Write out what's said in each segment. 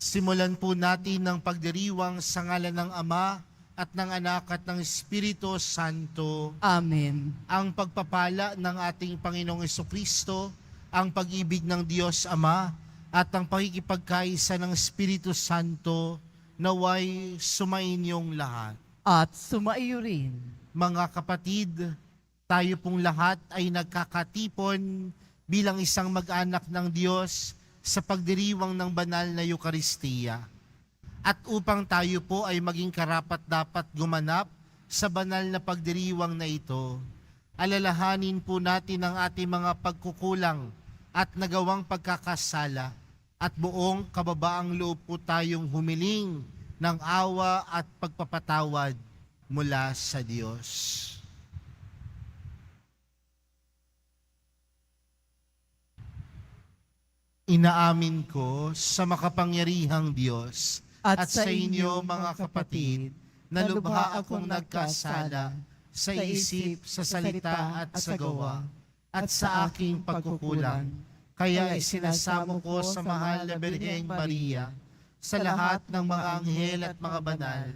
Simulan po natin ng pagdiriwang sa ngalan ng Ama at ng Anak at ng Espiritu Santo. Amen. Ang pagpapala ng ating Panginoong Jesucristo, ang pag-ibig ng Diyos Ama, at ang pakikipagkaisa ng Espiritu Santo naway sumainyong lahat. At sumaiyo rin. Mga kapatid, tayo pong lahat ay nagkakatipon bilang isang mag-anak ng Diyos sa pagdiriwang ng banal na Eukaristiya. At upang tayo po ay maging karapat-dapat gumanap sa banal na pagdiriwang na ito, alalahanin po natin ang ating mga pagkukulang at nagawang pagkakasala at buong kababaang loob po tayong humiling ng awa at pagpapatawad mula sa Diyos. Inaamin ko sa makapangyarihang Diyos at sa inyo mga kapatid na lubha akong nagkasala sa isip, sa salita at sa gawa at sa aking pagkukulang. Kaya isinasamo ko sa mahal na Birheng Maria, sa lahat ng mga anghel at mga banal,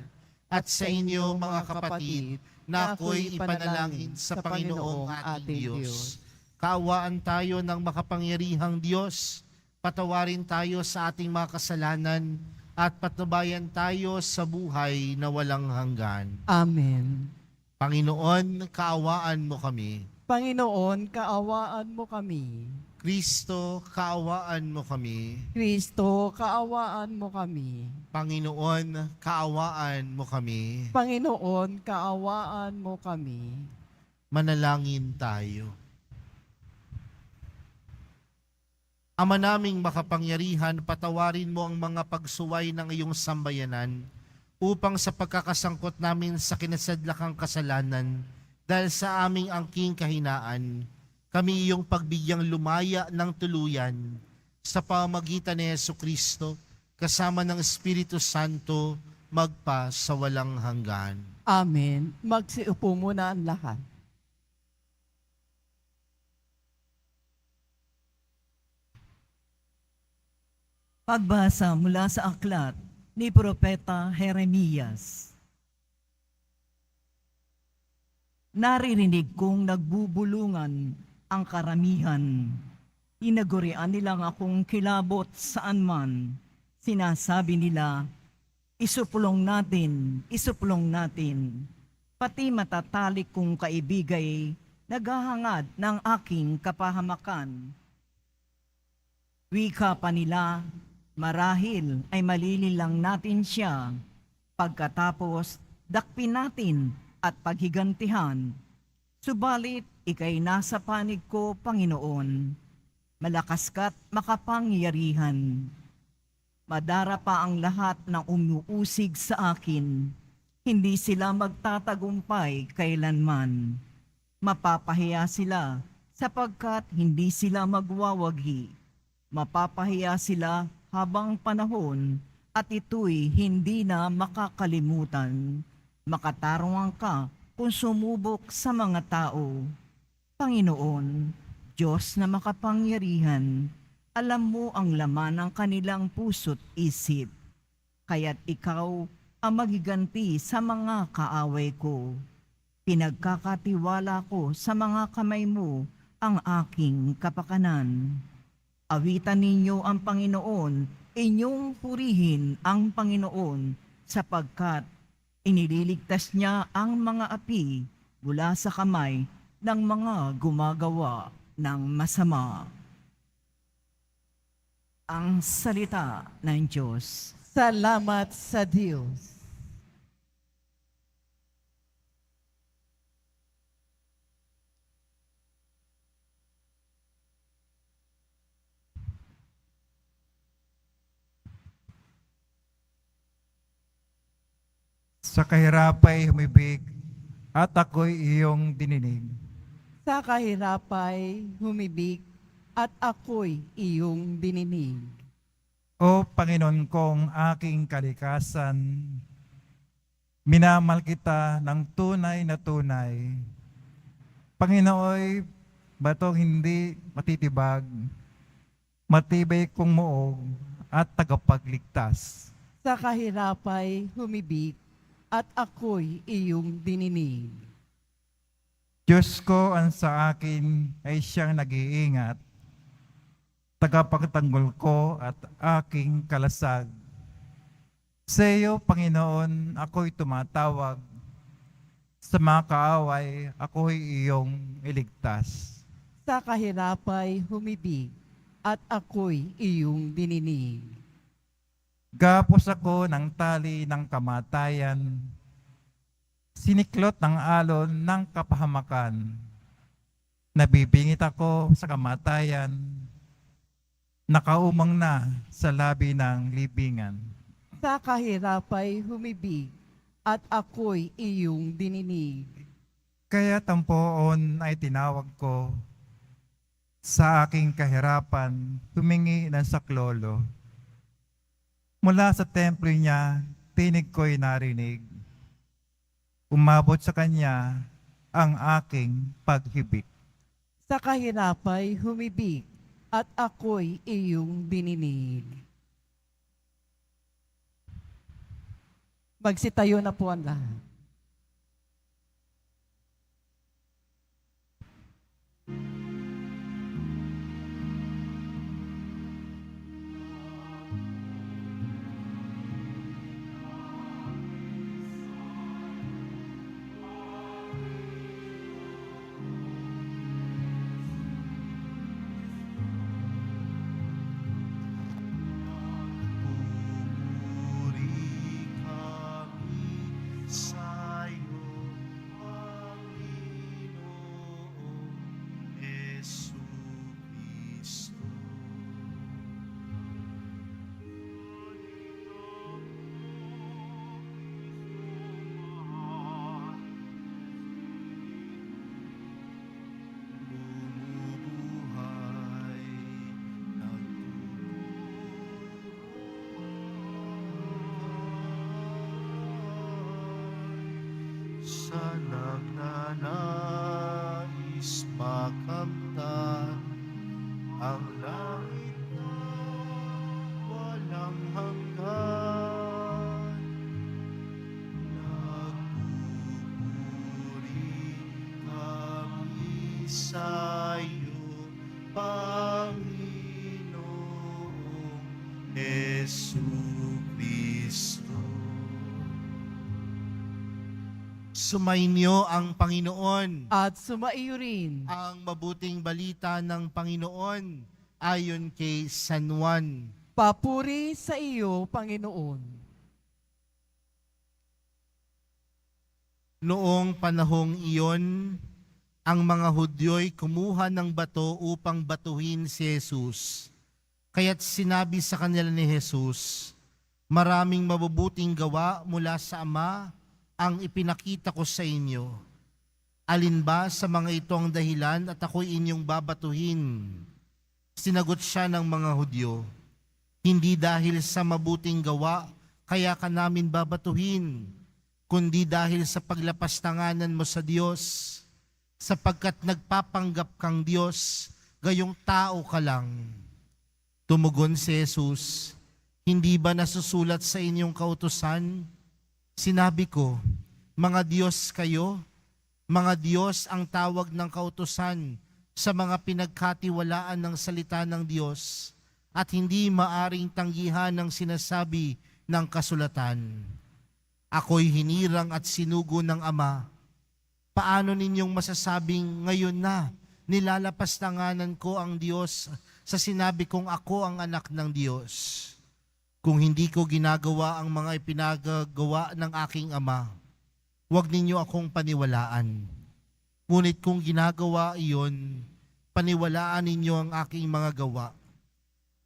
at sa inyo mga kapatid na ako'y ipanalangin sa Panginoong ating Diyos. Kaawaan tayo ng makapangyarihang Diyos, patawarin tayo sa ating mga kasalanan at patnubayan tayo sa buhay na walang hanggan. Amen. Panginoon, kaawaan mo kami. Panginoon, kaawaan mo kami. Kristo, kaawaan mo kami. Kristo, kaawaan mo kami. Panginoon, kaawaan mo kami. Panginoon, kaawaan mo kami. Manalangin tayo. Ama naming makapangyarihan, patawarin mo ang mga pagsuway ng iyong sambayanan upang sa pagkakasangkot namin sa kinasadlakang kasalanan dahil sa aming angking kahinaan, kami iyong pagbigyang lumaya ng tuluyan sa pamamagitan ni Jesucristo kasama ng Espiritu Santo magpa sa walang hanggan. Amen. Magsiupo muna ang lahat. Pagbasa mula sa aklat ni Propeta Jeremias. Naririnig kong nagbubulungan ang karamihan. Inagurian nilang akong kilabot saan man. Sinasabi nila, isuplong natin. Pati matatalik kong kaibigay, naghahangad ng aking kapahamakan. Wika pa nila, marahil ay malililang natin siya, pagkatapos dakpin natin at paghigantihan. Subalit ika'y nasa panig ko, Panginoon, malakas ka't makapangyarihan. Madara pa ang lahat ng umuusig sa akin, hindi sila magtatagumpay kailanman. Mapapahiya sila sapagkat hindi sila magwawagi. Mapapahiya sila habang panahon at ito'y hindi na makakalimutan. Makatarungan ka kung sumubok sa mga tao. Panginoon, Diyos na makapangyarihan, alam mo ang laman ng kanilang puso't isip. Kaya't ikaw ang magiganti sa mga kaaway ko. Pinagkakatiwala ko sa mga kamay mo ang aking kapakanan. Awitan ninyo ang Panginoon, inyong purihin ang Panginoon, sapagkat inililigtas niya ang mga api mula sa kamay ng mga gumagawa ng masama. Ang salita ng Diyos. Salamat sa Diyos. Sa kahirapay humibig at ako'y iyong dininig. Sa kahirapay humibig at ako'y iyong dininig. O Panginoon kong aking kalikasan, minamahal kita ng tunay na tunay. Panginooy, batong hindi matitibag, matibay kong muog at tagapagligtas. Sa kahirapay humibik at ako'y iyong dininig. Diyos ko ang sa akin ay siyang nag-iingat, tagapagtanggol ko at aking kalasag. Sa iyo, Panginoon, ako'y tumatawag. Sa mga kaaway, ako'y iyong iligtas. Sa kahirapay humibik at ako'y iyong dininig. Gapos ako ng tali ng kamatayan, siniklot ng alon ng kapahamakan. Nabibingit ako sa kamatayan, nakaumang na sa labi ng libingan. Sa kahirapay humibik at ako'y iyong dininig. Kaya tampoon ay tinawag ko, sa aking kahirapan, humingi ng saklolo. Mula sa templo niya, tinig ko'y narinig. Umabot sa kanya ang aking paghibik. Sa kahirapay humibik at ako'y iyong dininig. Magsitayo na po ang lahat. Pumuri kami sa'yo, Panginoong Jesucristo. Bumubuhay, sa nagnanais makamtan ang langit na walang hanggan. Nagpupuri kami sa'yo, Panginoong Jesucristo. Sumainyo ang Panginoon. At sumaiyo rin. Ang mabuting balita ng Panginoon ayon kay San Juan. Papuri sa iyo, Panginoon. Noong panahong iyon, ang mga Hudyo'y kumuha ng bato upang batuhin si Jesus. Kaya't sinabi sa kanila ni Jesus, maraming mabubuting gawa mula sa Ama ang ipinakita ko sa inyo. Alin ba sa mga ito ang dahilan at ako'y inyong babatuhin? Sinagot siya ng mga Hudyo, hindi dahil sa mabuting gawa kaya ka namin babatuhin, kundi dahil sa paglapastanganan mo sa Diyos, sapagkat nagpapanggap kang Diyos, gayong tao ka lang. Tumugon si Jesus, hindi ba nasusulat sa inyong kautusan? Sinabi ko, mga Diyos kayo, mga Diyos ang tawag ng kautusan sa mga pinagkatiwalaan ng salita ng Diyos at hindi maaring tanggihan ng sinasabi ng kasulatan. Ako'y hinirang at sinugo ng Ama. Paano ninyong masasabing ngayon na nilalapastanganan ko ang Diyos sa sinabi kong ako ang anak ng Diyos? Kung hindi ko ginagawa ang mga ipinagagawa ng aking Ama, huwag ninyo akong paniwalaan. Ngunit kung ginagawa iyon, paniwalaan ninyo ang aking mga gawa.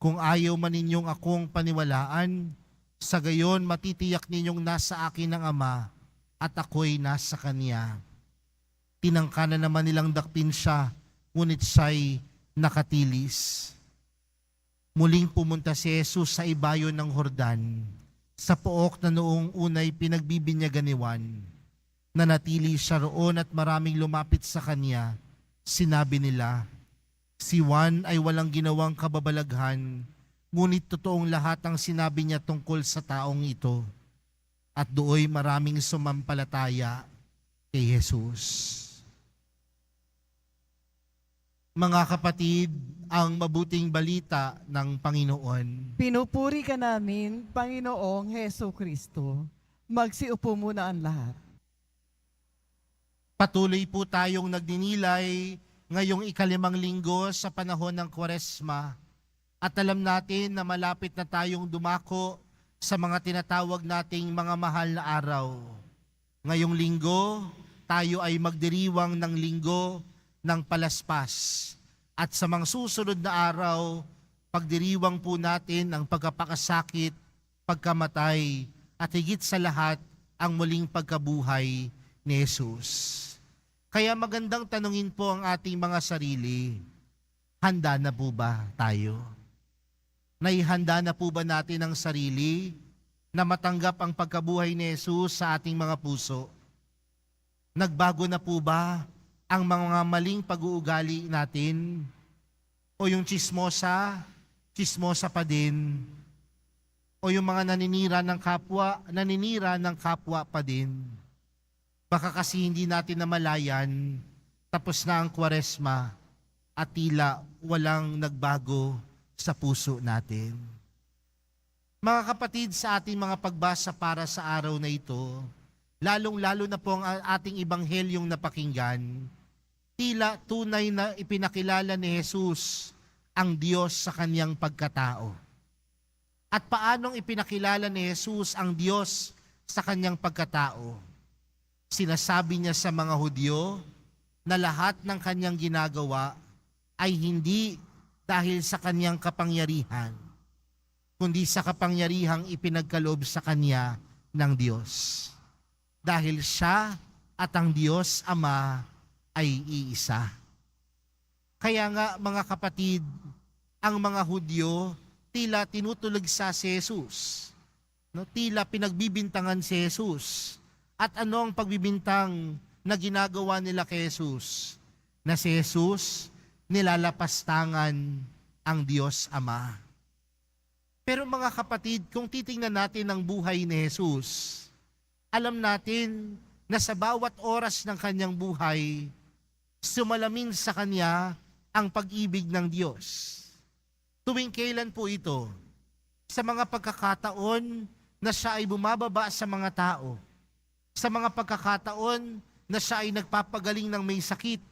Kung ayaw man ninyong akong paniwalaan, sa gayon matitiyak ninyong nasa akin ang Ama at ako'y nasa Kanya. Tinangka na naman nilang dakpin siya, ngunit siya'y nakatilis. Muling pumunta si Jesus sa ibayo ng Jordan, sa pook na noong unay pinagbibinyagan ni Juan. Nanatili siya roon at maraming lumapit sa kanya. Sinabi nila, si Juan ay walang ginawang kababalaghan, Ngunit totoong lahat ang sinabi niya tungkol sa taong ito. At dooy maraming sumampalataya kay Jesus. Mga kapatid, ang mabuting balita ng Panginoon. Pinupuri ka namin, Panginoong Heso Kristo. Magsiupo muna ang lahat. Patuloy po tayong nagdinilay ngayong ikalimang linggo sa panahon ng Kwaresma. At alam natin na malapit na tayong dumako sa mga tinatawag nating mga mahal na araw. Ngayong linggo, tayo ay magdiriwang ng linggo ng palaspas. At sa mga susunod na araw, pagdiriwang po natin ang pagkapakasakit, pagkamatay, at higit sa lahat, ang muling pagkabuhay ni Jesus. Kaya magandang tanungin po ang ating mga sarili, handa na po ba tayo? Naihanda na po ba natin ang sarili na matanggap ang pagkabuhay ni Jesus sa ating mga puso? Nagbago na po ba ang mga maling pag-uugali natin? O yung chismosa pa din? O yung mga naninira ng kapwa pa din? Baka kasi hindi natin namalayan, tapos na ang Kwaresma at tila walang nagbago sa puso natin. Mga kapatid, sa ating mga pagbasa para sa araw na ito, lalong-lalo na po ang ating ibanghelyong napakinggan, tila tunay na ipinakilala ni Jesus ang Diyos sa kanyang pagkatao. At paanong ipinakilala ni Jesus ang Diyos sa kanyang pagkatao? Sinasabi niya sa mga Hudyo na lahat ng kanyang ginagawa ay hindi dahil sa kanyang kapangyarihan, kundi sa kapangyarihang ipinagkaloob sa kanya ng Diyos. Dahil siya at ang Diyos Ama ay iisa. Kaya nga mga kapatid, ang mga Hudyo tila tinutulagsa si Jesus. No, tila pinagbibintangan si Jesus. At ano ang pagbibintang na ginagawa nila kay Jesus? Na si Jesus nilalapastangan ang Diyos Ama. Pero mga kapatid, kung titingnan natin ang buhay ni Jesus, alam natin na sa bawat oras ng kanyang buhay, sumalamin sa kanya ang pag-ibig ng Diyos. Tuwing kailan po ito? Sa mga pagkakataon na siya ay bumababa sa mga tao. Sa mga pagkakataon na siya ay nagpapagaling ng may sakit.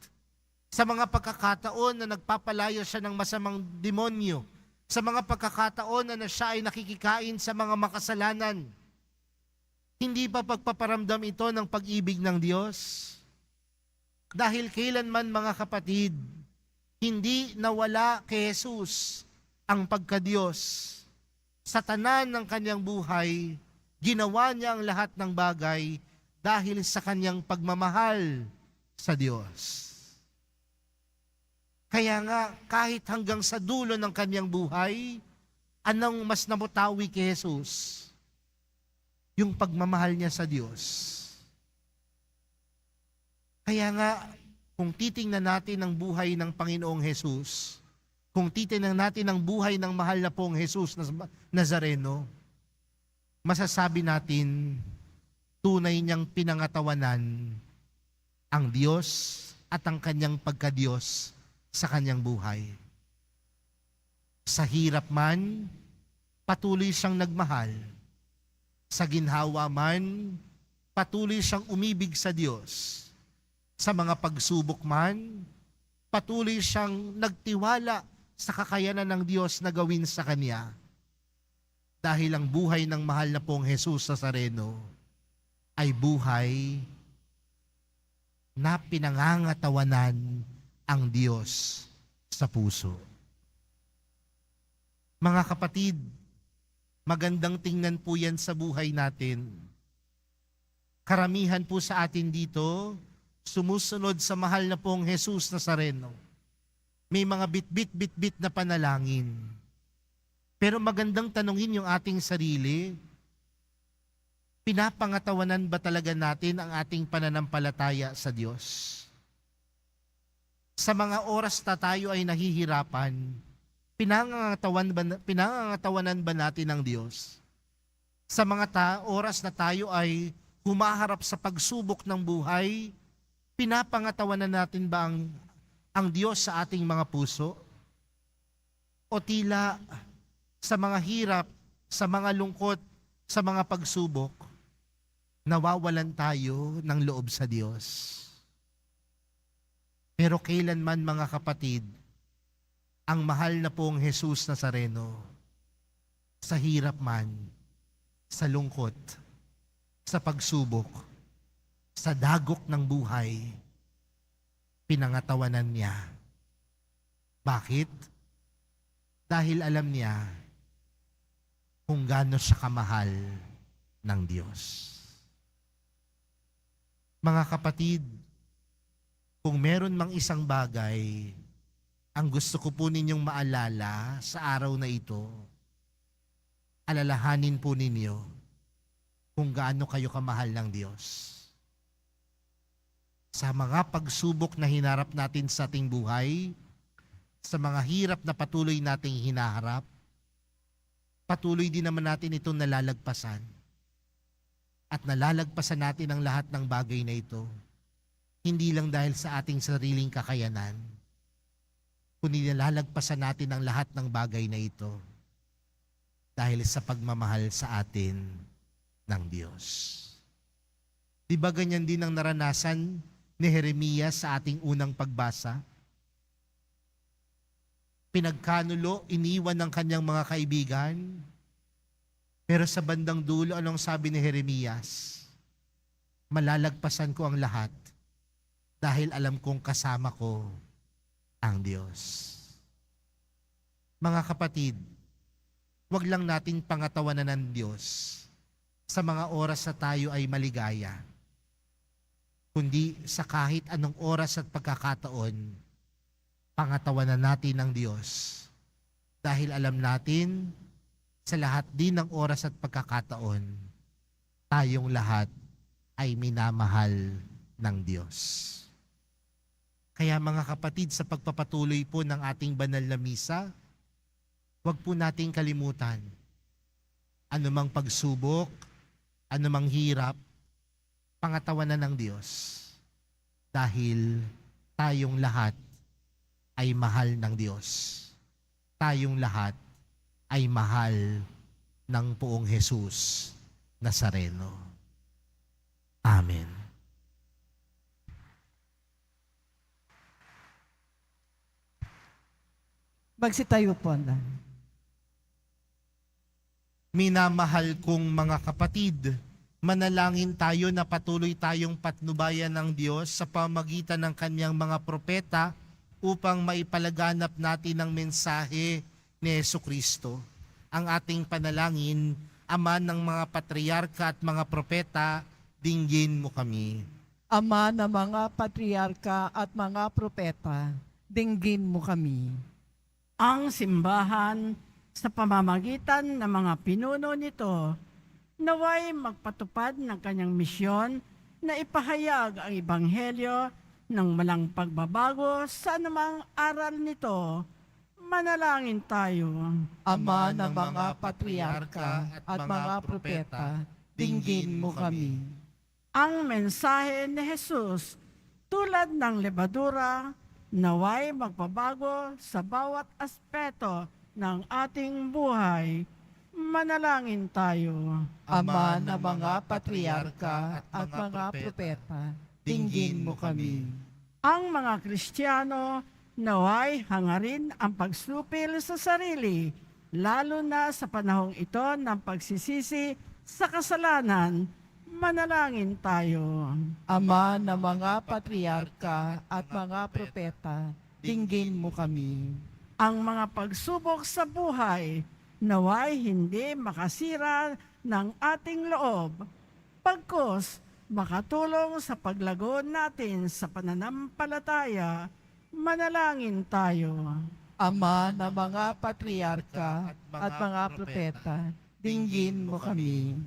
Sa mga pagkakataon na nagpapalayo siya ng masamang demonyo. Sa mga pagkakataon na siya ay nakikikain sa mga makasalanan. Hindi ba pagpaparamdam ito ng pag-ibig ng Diyos? Dahil kailanman mga kapatid, hindi nawala kay Jesus ang pagka-Diyos. Sa tanan ng kanyang buhay, ginawa niya ang lahat ng bagay dahil sa kanyang pagmamahal sa Diyos. Kaya nga, kahit hanggang sa dulo ng kanyang buhay, anong mas namutawi kay Jesus? Yung pagmamahal niya sa Diyos. Kaya nga, kung titingnan natin ang buhay ng Panginoong Jesus, kung titingnan natin ang buhay ng mahal na pong Jesus Nazareno, masasabi natin, tunay niyang pinangatawanan ang Diyos at ang kanyang pagka-Diyos sa kanyang buhay. Sa hirap man, patuloy siyang nagmahal. Sa ginhawa man, patuloy siyang umibig sa Diyos. Sa mga pagsubok man, patuloy siyang nagtiwala sa kakayanan ng Diyos na gawin sa kanya. Dahil ang buhay ng mahal na pong Jesus Nazareno ay buhay na pinangangatawanan ang Diyos sa puso. Mga kapatid, magandang tingnan po yan sa buhay natin. Karamihan po sa atin dito, sumusunod sa mahal na pong Jesus Nazareno. May mga bit-bit na panalangin. Pero magandang tanungin yung ating sarili, pinapangatawanan ba talaga natin ang ating pananampalataya sa Diyos? Sa mga oras na tayo ay nahihirapan, pinangangatawanan ba natin ng Diyos? Sa mga oras na tayo ay humaharap sa pagsubok ng buhay, pinapangatawanan natin ba ang Diyos sa ating mga puso? O tila sa mga hirap, sa mga lungkot, sa mga pagsubok, nawawalan tayo ng loob sa Diyos? Pero kailanman mga kapatid, ang mahal na pong Jesus Nazareno, sa hirap man, sa lungkot, sa pagsubok, sa dagok ng buhay, pinangatawanan niya. Bakit? Dahil alam niya kung gaano siya kamahal ng Diyos. Mga kapatid, kung meron mang isang bagay ang gusto ko po ninyong maalala sa araw na ito, alalahanin po ninyo kung gaano kayo kamahal ng Diyos. Sa mga pagsubok na hinarap natin sa ating buhay, sa mga hirap na patuloy nating hinaharap, patuloy din naman natin itong nalalagpasan. At nalalagpasan natin ang lahat ng bagay na ito, hindi lang dahil sa ating sariling kakayanan, kundi nalalagpasan natin ang lahat ng bagay na ito dahil sa pagmamahal sa atin ng Diyos. Di ba ganyan din ang naranasan ni Jeremias sa ating unang pagbasa? Pinagkanulo, iniwan ng kanyang mga kaibigan, pero sa bandang dulo, anong sabi ni Jeremias? Malalagpasan ko ang lahat dahil alam kong kasama ko ang Diyos. Mga kapatid, wag lang nating pangatawanan ng Diyos sa mga oras na tayo ay maligaya, kundi sa kahit anong oras at pagkakataon, pangatawanan natin ng Diyos dahil alam natin sa lahat din ng oras at pagkakataon, tayong lahat ay minamahal ng Diyos. Kaya mga kapatid, sa pagpapatuloy po ng ating banal na misa, huwag po nating kalimutan, anumang pagsubok, anumang hirap, pangatawanan ng Diyos. Dahil tayong lahat ay mahal ng Diyos. Tayong lahat ay mahal ng Poong Jesus Nazareno. Amen. Magsitayo po na. Minamahal kong mga kapatid, manalangin tayo na patuloy tayong patnubayan ng Diyos sa pamagitan ng kanyang mga propeta upang maipalaganap natin ang mensahe ni Jesucristo. Ang ating panalangin, Ama ng mga patriarka at mga propeta, dinggin mo kami. Ama ng mga patriarka at mga propeta, dinggin mo kami. Ang simbahan sa pamamagitan ng mga pinuno nito naway magpatupad ng kanyang misyon na ipahayag ang ebanghelyo ng walang pagbabago sa anumang aral nito. Manalangin tayo. Ama ng mga patriarka at mga propeta, dinggin mo kami. Ang mensahe ni Jesus tulad ng lebadura naway magpabago sa bawat aspeto ng ating buhay. Manalangin tayo. Ama ng mga patriarka at mga propeta, dinggin mo kami. Ang mga Kristiyano naway hangarin ang pagsupil sa sarili, lalo na sa panahong ito ng pagsisisi sa kasalanan. Manalangin tayo. Ama ng mga patriarka at mga propeta, dinggin mo kami. Ang mga pagsubok sa buhay naway hindi makasira ng ating loob, pagkos makatulong sa paglago natin sa pananampalataya. Manalangin tayo. Ama ng mga patriarka at mga propeta, dinggin mo kami.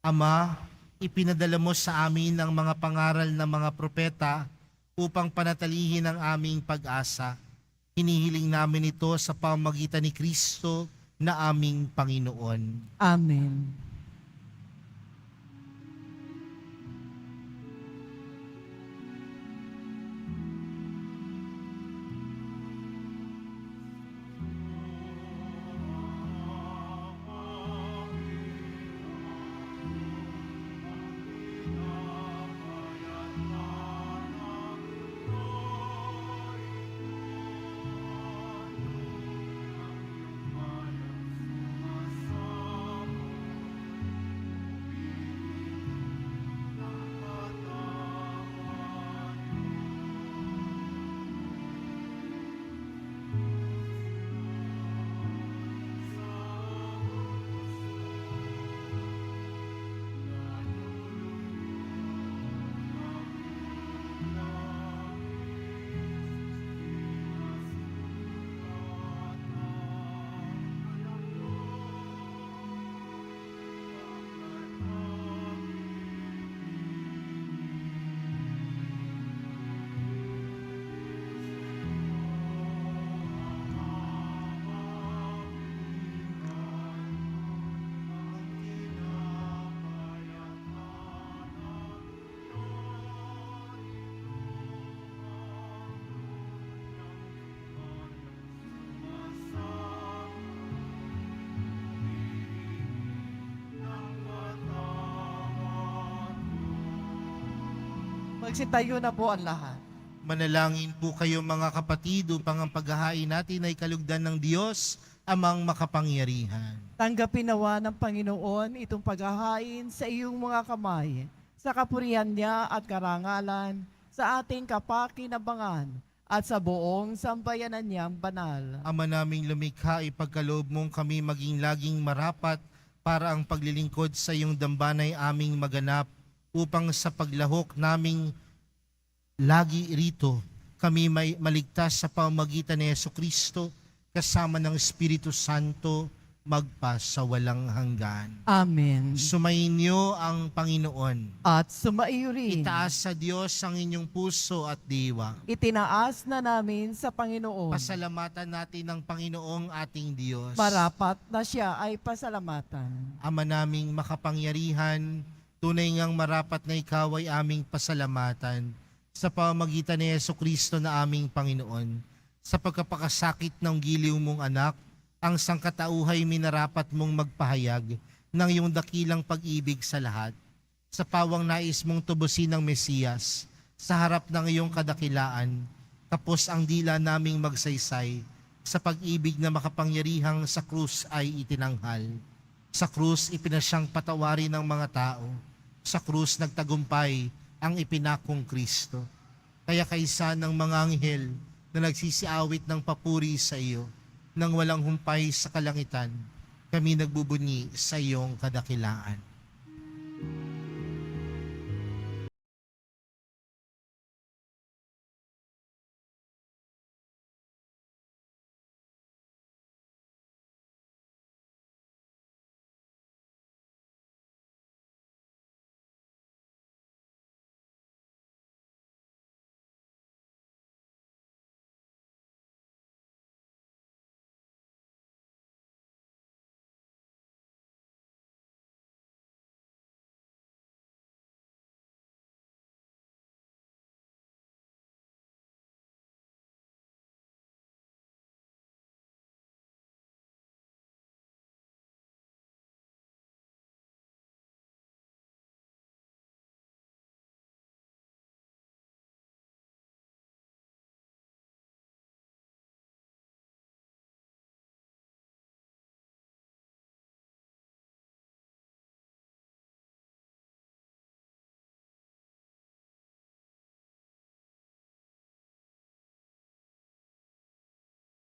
Ama, ipinadala mo sa amin ang mga pangaral ng mga propeta upang panatilihin ang aming pag-asa. Hinihiling namin ito sa pamamagitan ni Kristo na aming Panginoon. Amen. Magsitayo na po ang lahat. Manalangin po kayo mga kapatid upang ang paghahain natin ay kalugdan ng Diyos, amang makapangyarihan. Tanggapin nawa ng Panginoon itong paghahain sa iyong mga kamay, sa kapurihan niya at karangalan, sa ating kapakinabangan, at sa buong sambayanan niyang banal. Ama naming lumikha, ipagkaloob mong kami maging laging marapat para ang paglilingkod sa iyong dambanay aming maganap, upang sa paglahok naming lagi rito, kami may maligtas sa pamamagitan ni Jesucristo, kasama ng Espiritu Santo, magpasawalang hanggan. Amen. Sumainyo ang Panginoon. At sumaiyo rin. Itaas sa Diyos ang inyong puso at diwa. Itinaas na namin sa Panginoon. Pasalamatan natin ang Panginoong ating Diyos. Marapat na siya ay pasalamatan. Ama naming makapangyarihan, tunay ngang marapat na ikaw ay aming pasalamatan sa pamamagitan ni Jesucristo na aming Panginoon. Sa pagkapakasakit ng giliw mong anak, ang sangkatauhay minarapat mong magpahayag ng iyong dakilang pag-ibig sa lahat. Sa pawang nais mong tubusin ng Mesiyas, sa harap ng iyong kadakilaan, tapos ang dila naming magsaysay, sa pag-ibig na makapangyarihang sa krus ay itinanghal. Sa krus ipinasyang patawarin ng mga tao. Sa krus nagtagumpay ang ipinakong Kristo. Kaya kaisa ng mga anghel na nagsisiawit ng papuri sa iyo, nang walang humpay sa kalangitan, kami nagbubunyi sa iyong kadakilaan.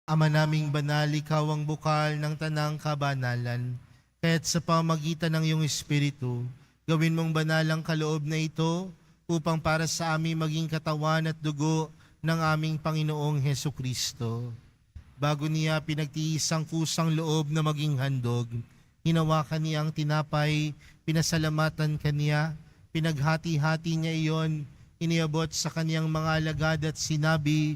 Ama naming banal, ikaw ang bukal ng tanang kabanalan, kaya't sa pamagitan ng iyong Espiritu, gawin mong banal ang kaloob na ito upang para sa amin maging katawan at dugo ng aming Panginoong Hesukristo. Bago niya pinagtiis ang kusang loob na maging handog, hinawakan niya ang tinapay, pinasalamatan kaniya, pinaghati-hati niya iyon, iniabot sa kaniyang mga alagad at sinabi,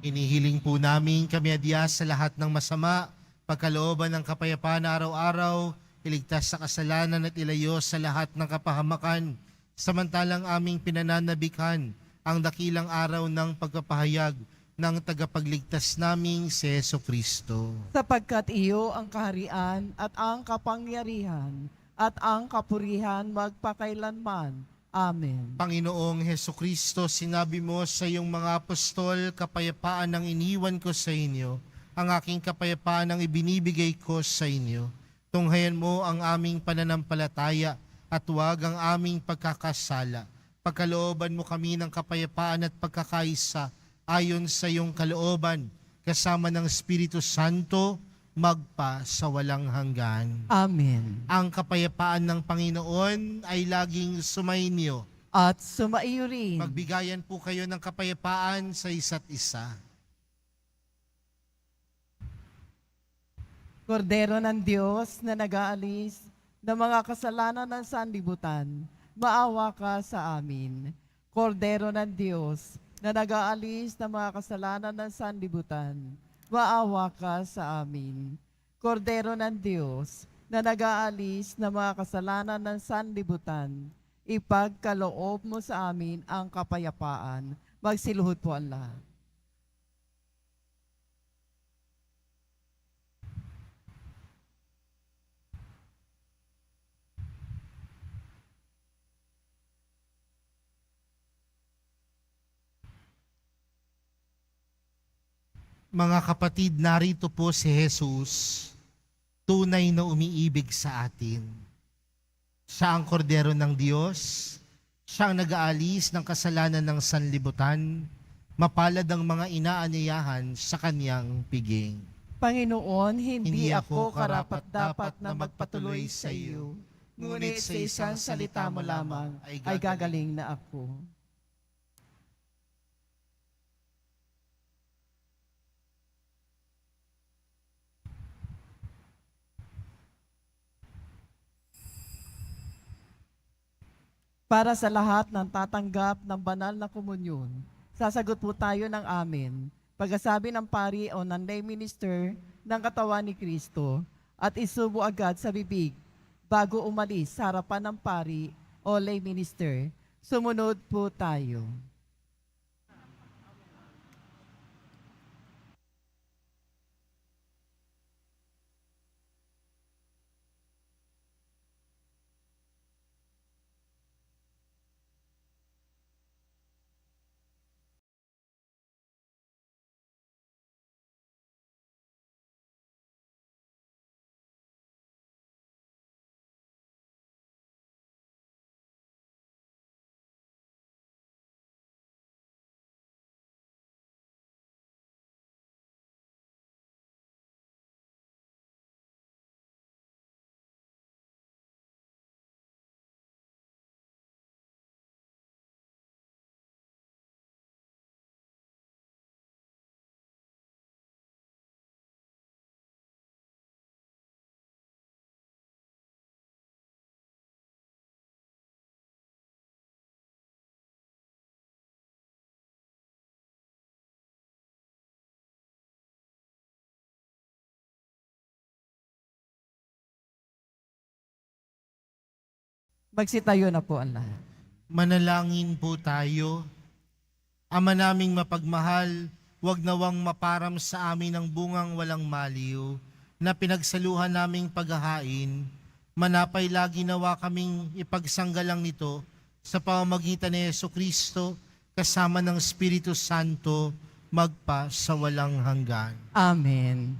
Inihiling po namin kami adya sa lahat ng masama, pagkalooban ng kapayapaan na araw-araw, iligtas sa kasalanan at ilayo sa lahat ng kapahamakan, samantalang aming pinananabikan ang dakilang araw ng pagpapahayag ng tagapagligtas naming si Jesucristo. Sapagkat iyo ang kaharian at ang kapangyarihan at ang kapurihan magpakailanman. Amen. Panginoong Jesucristo, sinabi mo sa iyong mga apostol, kapayapaan ang iniwan ko sa inyo, ang aking kapayapaan ang ibinibigay ko sa inyo. Tunghayan mo ang aming pananampalataya at huwag ang aming pagkakasala. Pagkalooban mo kami ng kapayapaan at pagkakaisa ayon sa iyong kalooban, kasama ng Espiritu Santo, magpa sa walang hanggan. Amen. Ang kapayapaan ng Panginoon ay laging sumainyo. At sumaiyo rin. Magbigayan po kayo ng kapayapaan sa isa't isa. Kordero ng Diyos na nag-aalis ng mga kasalanan ng sanlibutan, maawa ka sa amin. Kordero ng Diyos na nag-aalis ng mga kasalanan ng sanlibutan, maawa ka sa amin. Kordero ng Diyos na nag-aalis ng mga kasalanan ng sanlibutan, ipagkaloob mo sa amin ang kapayapaan. Magsiluhod po ang lahat. Mga kapatid, narito po si Jesus, tunay na umiibig sa atin. Siya ang kordero ng Diyos, siya ang nag-aalis ng kasalanan ng sanlibutan, mapalad ang mga inaanyayahan sa kanyang piging. Panginoon, hindi Hindi ako ako karapat-dapat na magpatuloy sa iyo, ngunit sa isang salita mo lamang ay gagaling na ako. Para sa lahat ng tatanggap ng banal na komunyon, sasagot po tayo ng amen. Pagkasabi ng pari o ng lay minister ng katawan ni Kristo at isubo agad sa bibig bago umalis sa harapan ng pari o lay minister. Sumunod po tayo. Magsitayo na po ang lahat. Manalangin po tayo. Ama naming mapagmahal, huwag nawang maparam sa amin ang bungang walang maliw na pinagsaluhan naming paghahain. Manapay lagi nawa kaming ipagsanggalang nito sa pamamagitan ni Jesucristo kasama ng Espiritu Santo magpa sa walang hanggan. Amen.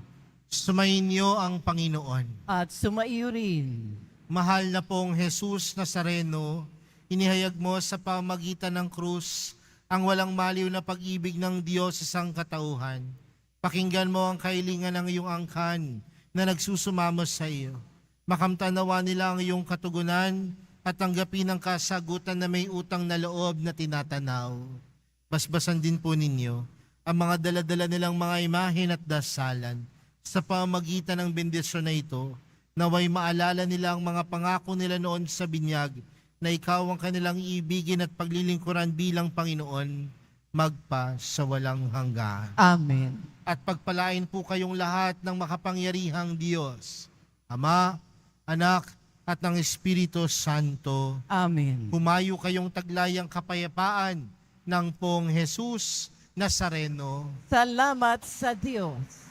Sumainyo ang Panginoon. At sumaiyo rin. Mahal na pong Jesus Nazareno, inihayag mo sa pamagitan ng krus ang walang maliw na pag-ibig ng Diyos sa sangkatauhan. Pakinggan mo ang kahilingan ng iyong angkan na nagsusumamo sa iyo. Makamtanawa nila ang iyong katugunan at tanggapin ang kasagutan na may utang na loob na tinatanaw. Basbasan din po ninyo ang mga daladala nilang mga imahen at dasalan sa pamagitan ng bendisyon na ito. Naway maalala nila ang mga pangako nila noon sa binyag na ikaw ang kanilang iibigin at paglilingkuran bilang Panginoon magpa sa walang hanggan. Amen. At pagpalain po kayong lahat ng makapangyarihang Diyos, Ama, Anak, at ng Espiritu Santo. Amen. Humayo kayong taglayang kapayapaan ng Pong Jesus Nazareno. Salamat sa Diyos.